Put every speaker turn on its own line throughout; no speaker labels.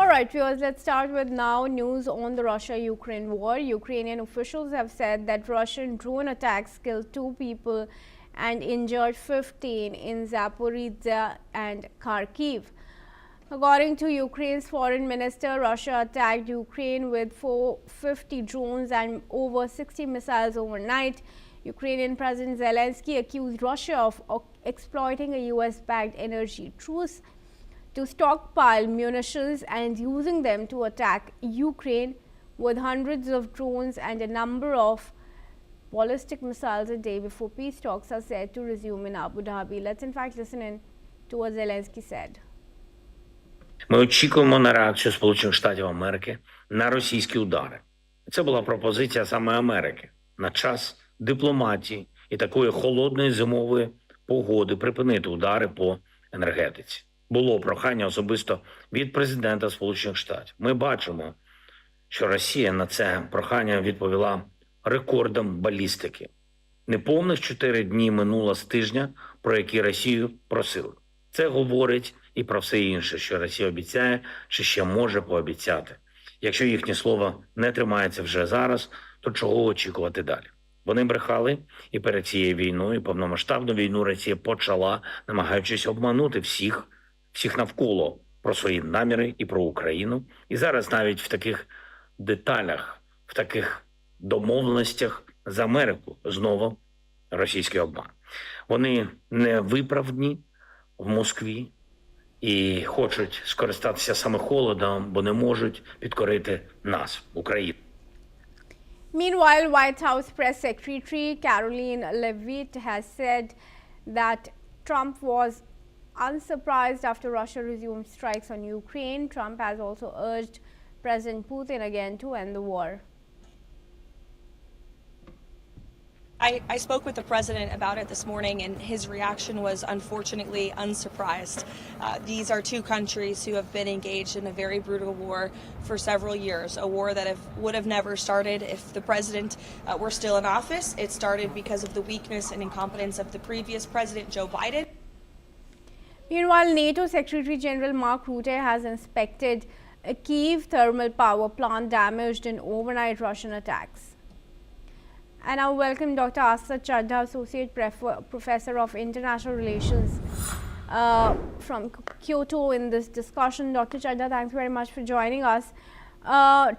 All right, viewers, let's start with now news on the Russia-Ukraine war. Ukrainian officials have said that Russian drone attacks killed 2 people and injured 15 in Zaporizhzhia and Kharkiv. According to Ukraine's foreign minister, Russia attacked Ukraine with 450 drones and over 60 missiles overnight. Ukrainian President Zelenskiy accused Russia of exploiting a US-backed energy truce to stockpile munitions and using them to attack Ukraine with hundreds of drones and a number of ballistic missiles a day before peace talks are said to resume in Abu Dhabi. Let's in fact listen in to what Zelensky said.
Ми очікуємо на реакцію Сполучених Штатів Америки на російські удари. Це була пропозиція саме Америки на час дипломатії і такої холодної зимової погоди припинити удари по енергетиці. Було прохання особисто від президента Сполучених Штатів. Ми бачимо, що Росія на це прохання відповіла рекордом балістики. Неповних 4 дні минуло з тижня, про які Росію просили. Це говорить і про все інше, що Росія обіцяє, чи ще може пообіцяти. Якщо їхнє слово не тримається вже зараз, то чого очікувати далі? Вони брехали і перед цією війною, повномасштабну війну Росія почала, намагаючись обманути всіх навколо про свої наміри і про Україну. І зараз навіть в таких деталях, в таких домовленостях з Америкою знову російський обман. Вони не виправні в Москві і хочуть скористатися саме холодом, бо не можуть підкорити нас, Україну.
Meanwhile, White House Press Secretary Caroline Leavitt has said that Trump was unsurprised after Russia resumed strikes on Ukraine. Trump has also urged President Putin again to end the war.
I spoke with the president about it this morning, and his reaction was unfortunately unsurprised. These are 2 countries who have been engaged in a very brutal war for several years, a war that would have never started if the president were still in office. It started because of the weakness and incompetence of the previous president, Joe Biden.
Meanwhile, NATO Secretary General Mark Rutte has inspected a Kyiv thermal power plant damaged in overnight Russian attacks. And I welcome Dr. Asta Chadha, Associate Professor of International Relations from Kyoto in this discussion. Dr. Chadha, thanks very much for joining us.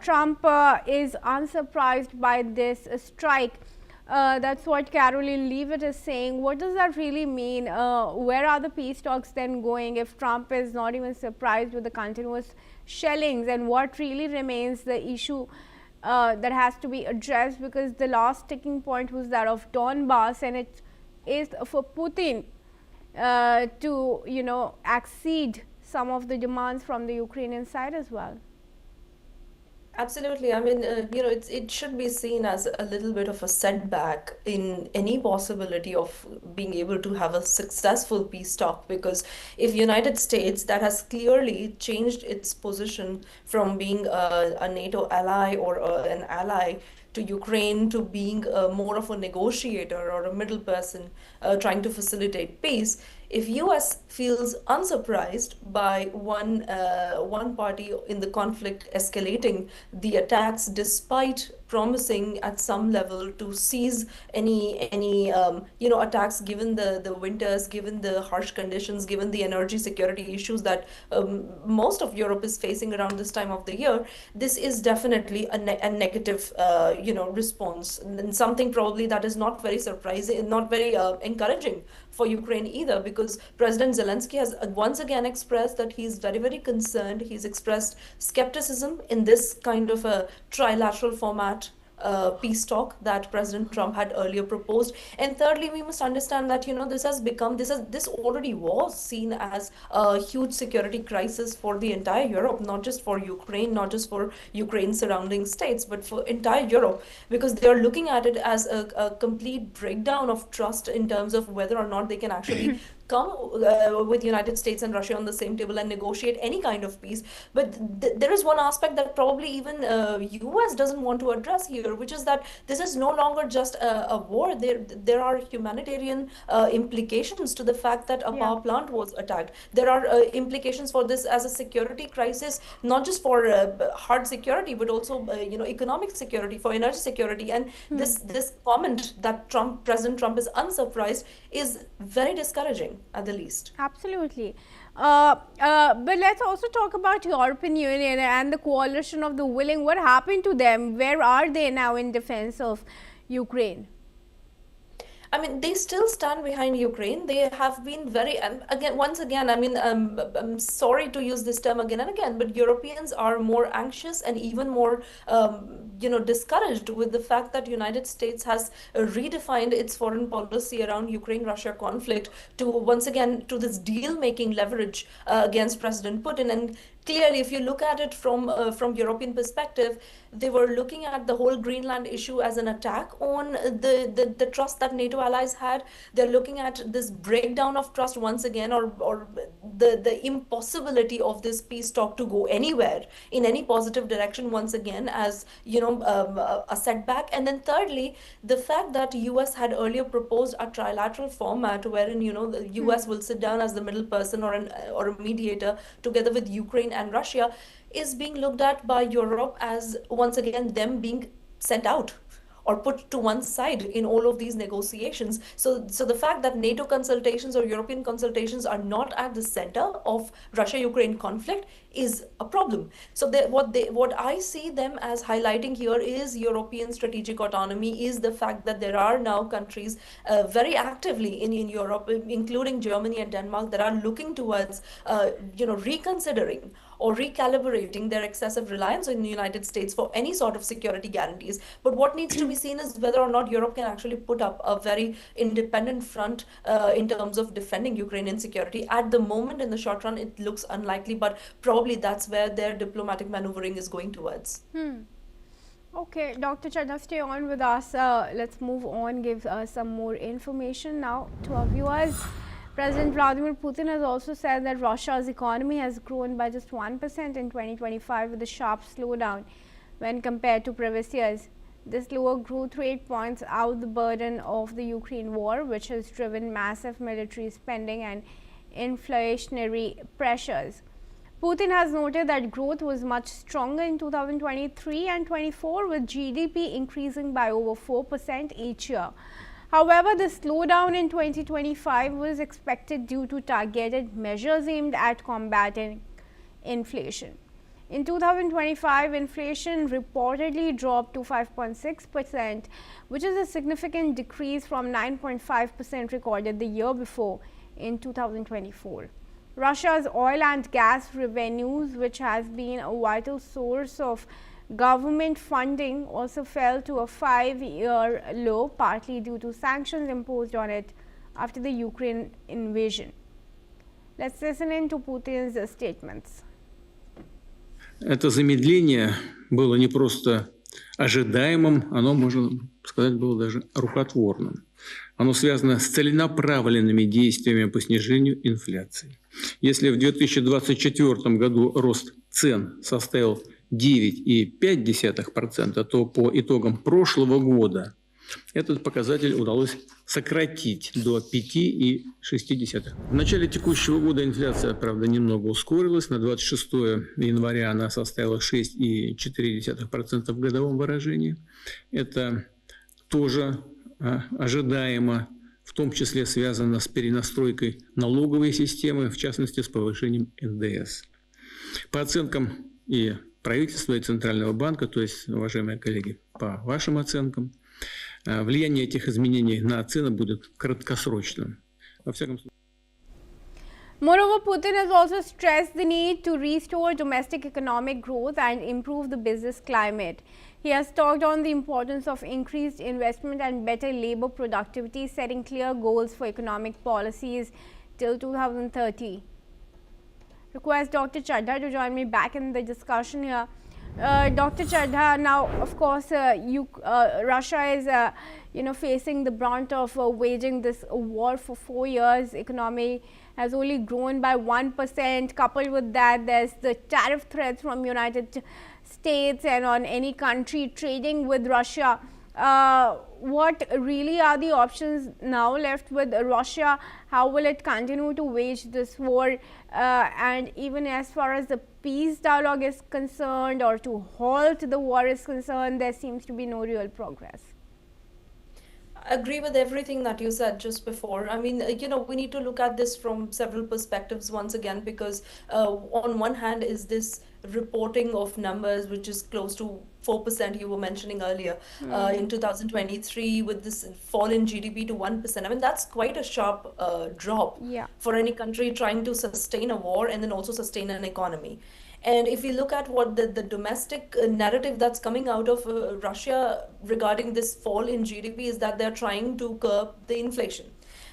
Trump is unsurprised by this strike. That's what Caroline Leavitt is saying. What does that really mean? Where are the peace talks then going if Trump is not even surprised with the continuous shellings? And what really remains the issue that has to be addressed, because the last sticking point was that of Donbass, and it is for Putin to, accede some of the demands from the Ukrainian side as well.
Absolutely. I mean, it should be seen as a little bit of a setback in any possibility of being able to have a successful peace talk, because if United States, that has clearly changed its position from being a NATO ally or an ally to Ukraine to being more of a negotiator or a middle person trying to facilitate peace. If US feels unsurprised by one party in the conflict escalating the attacks despite promising at some level to cease any attacks, given the winters, given the harsh conditions, given the energy security issues that most of Europe is facing around this time of the year, this is definitely a negative response, and something probably that is not very surprising, not very encouraging for Ukraine either, because President Zelenskiy has once again expressed that he's very, very concerned. He's expressed skepticism in this kind of a trilateral format peace talk that President Trump had earlier proposed. And thirdly, we must understand that this already was seen as a huge security crisis for the entire Europe, not just for Ukraine, not just for Ukraine's surrounding states, but for entire Europe, because they are looking at it as a complete breakdown of trust in terms of whether or not they can actually come with United States and Russia on the same table and negotiate any kind of peace. But there is one aspect that probably even US doesn't want to address here, which is that this is no longer just a war. There are humanitarian implications to the fact that a power plant was attacked. There are implications for this as a security crisis, not just for hard security, but also economic security, for energy security. And this comment that President Trump is unsurprised is very discouraging, at the least.
Absolutely. But let's also talk about European Union and the coalition of the willing. What happened to them? Where are they now in defense of Ukraine?
I mean, they still stand behind Ukraine. They have been very, and once again, I mean, I'm sorry to use this term again and again, but Europeans are more anxious and even more, discouraged with the fact that United States has redefined its foreign policy around Ukraine-Russia conflict to, once again, to this deal-making leverage against President Putin. And clearly, if you look at it from European perspective, they were looking at the whole Greenland issue as an attack on the trust that NATO allies had. They're looking at this breakdown of trust once again, or the impossibility of this peace talk to go anywhere in any positive direction once again as a setback. And then thirdly, the fact that US had earlier proposed a trilateral format wherein the US will sit down as the middle person or a mediator together with Ukraine and Russia is being looked at by Europe as, once again, them being sent out or put to one side in all of these negotiations. So the fact that NATO consultations or European consultations are not at the center of Russia-Ukraine conflict is a problem. So what I see them as highlighting here is European strategic autonomy, is the fact that there are now countries very actively in Europe, including Germany and Denmark, that are looking towards reconsidering or recalibrating their excessive reliance on the United States for any sort of security guarantees. But what needs to be seen is whether or not Europe can actually put up a very independent front in terms of defending Ukrainian security. At the moment, in the short run, it looks unlikely, but probably that's where their diplomatic maneuvering is going towards.
Okay, Dr. Chadha, stay on with us. Let's move on, give some more information now to our viewers. President Vladimir Putin has also said that Russia's economy has grown by just 1% in 2025 with a sharp slowdown when compared to previous years. This lower growth rate points out the burden of the Ukraine war, which has driven massive military spending and inflationary pressures. Putin has noted that growth was much stronger in 2023 and 24, with GDP increasing by over 4% each year. However, the slowdown in 2025 was expected due to targeted measures aimed at combating inflation. In 2025, inflation reportedly dropped to 5.6%, which is a significant decrease from 9.5% recorded the year before in 2024. Russia's oil and gas revenues, which has been a vital source of government funding, also fell to a 5-year low, partly due to sanctions imposed on it after the Ukraine invasion. Let's listen in to Putin's statements.
Это замедление было не просто ожидаемым, оно, можно сказать, было даже рукотворным. Оно связано с целенаправленными действиями по снижению инфляции. Если в 2024 году рост цен составил 9,5%, то по итогам прошлого года этот показатель удалось сократить до 5,6%. В начале текущего года инфляция, правда, немного ускорилась. На 26 января она составила 6,4% в годовом выражении. Это тоже ожидаемо, в том числе связано с перенастройкой налоговой системы, в частности, с повышением НДС. По оценкам и правительства, и Центрального банка, то есть, уважаемые коллеги, по вашим оценкам, влияние этих изменений на цены будет краткосрочным. Во всяком случае.
Moreover, Putin has also stressed the need to restore domestic economic growth and improve the business climate. He has talked on the importance of increased investment and better labor productivity, setting clear goals for economic policies till 2030. Request Dr. Chadha to join me back in the discussion here. Dr. Chadha, now of course Russia is facing the brunt of waging this war for 4 years. Economy has only grown by 1%. Coupled with that, there's the tariff threats from United States and on any country trading with Russia. What really are the options now left with Russia? How will it continue to wage this war? And even as far as the peace dialogue is concerned, or to halt the war is concerned, there seems to be no real progress.
I agree with everything that you said just before. I mean, we need to look at this from several perspectives once again, because on one hand is this reporting of numbers, which is close to 4% you were mentioning earlier in 2023, with this fall in GDP to 1%. I mean, that's quite a sharp drop for any country trying to sustain a war and then also sustain an economy. And if you look at what the domestic narrative that's coming out of Russia regarding this fall in GDP is that they're trying to curb the inflation.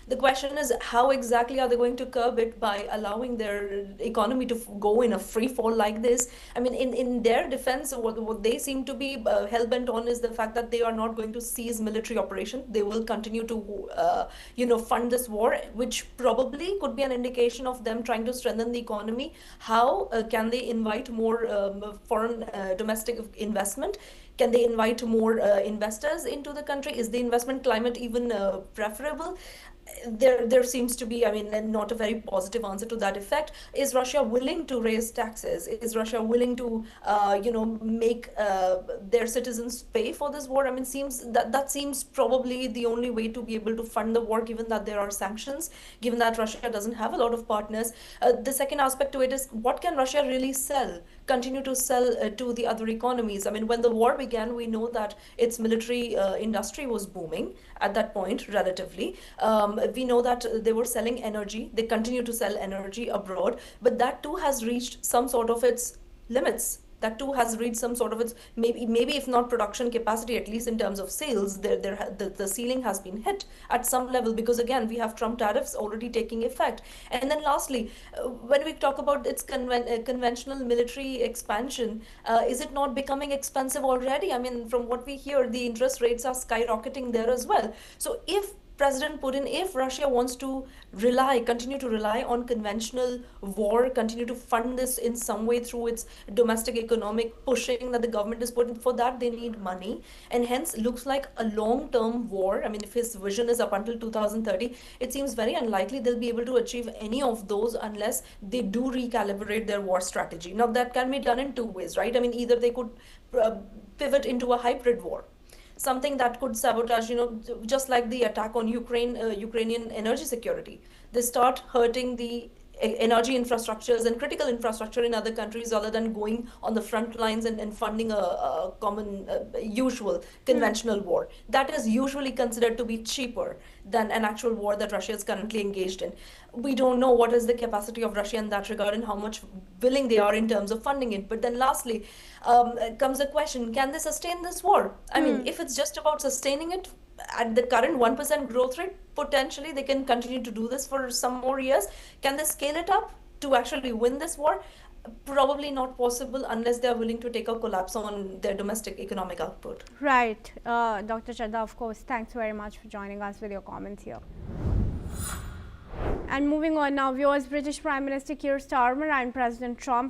The question is, how exactly are they going to curb it by allowing their economy to go in a free fall like this? I mean, in their defense, what they seem to be hell-bent on is the fact that they are not going to cease military operation. They will continue to, fund this war, which probably could be an indication of them trying to strengthen the economy. How can they invite more foreign domestic investment? Can they invite more investors into the country? Is the investment climate even preferable? There seems to be, I mean, not a very positive answer to that effect. Is Russia willing to raise taxes? Is Russia willing to, make their citizens pay for this war? I mean, that seems probably the only way to be able to fund the war, given that there are sanctions, given that Russia doesn't have a lot of partners. The second aspect to it is, what can Russia really continue to sell to the other economies? I mean, when the war began, we know that its military industry was booming at that point, relatively. We know that they were selling energy. They continue to sell energy abroad, but that too has reached some sort of its limits. That too has reached some sort of its, maybe if not production capacity, at least in terms of sales, the ceiling has been hit at some level, because again, we have Trump tariffs already taking effect. And then lastly, when we talk about its conventional military expansion, is it not becoming expensive already? I mean, from what we hear, the interest rates are skyrocketing there as well. So if President Putin, if Russia wants to continue to rely on conventional war, continue to fund this in some way through its domestic economic pushing that the government is putting, for that they need money. And hence, looks like a long-term war. I mean, if his vision is up until 2030, it seems very unlikely they'll be able to achieve any of those unless they do recalibrate their war strategy. Now, that can be done in two ways, right? I mean, either they could pivot into a hybrid war, something that could sabotage, just like the attack on Ukrainian energy security. They start hurting the energy infrastructures and critical infrastructure in other countries, rather than going on the front lines and funding a common, usual conventional war. That is usually considered to be cheaper than an actual war that Russia is currently engaged in. We don't know what is the capacity of Russia in that regard and how much willing they are in terms of funding it. But then lastly, comes the question, can they sustain this war? I mean, if it's just about sustaining it at the current 1% growth rate, potentially they can continue to do this for some more years. Can they scale it up to actually win this war? Probably not possible unless they are willing to take a collapse on their domestic economic output.
Right. Dr. Chadha, of course, thanks very much for joining us with your comments here. And moving on now, viewers, British Prime Minister Keir Starmer and President Trump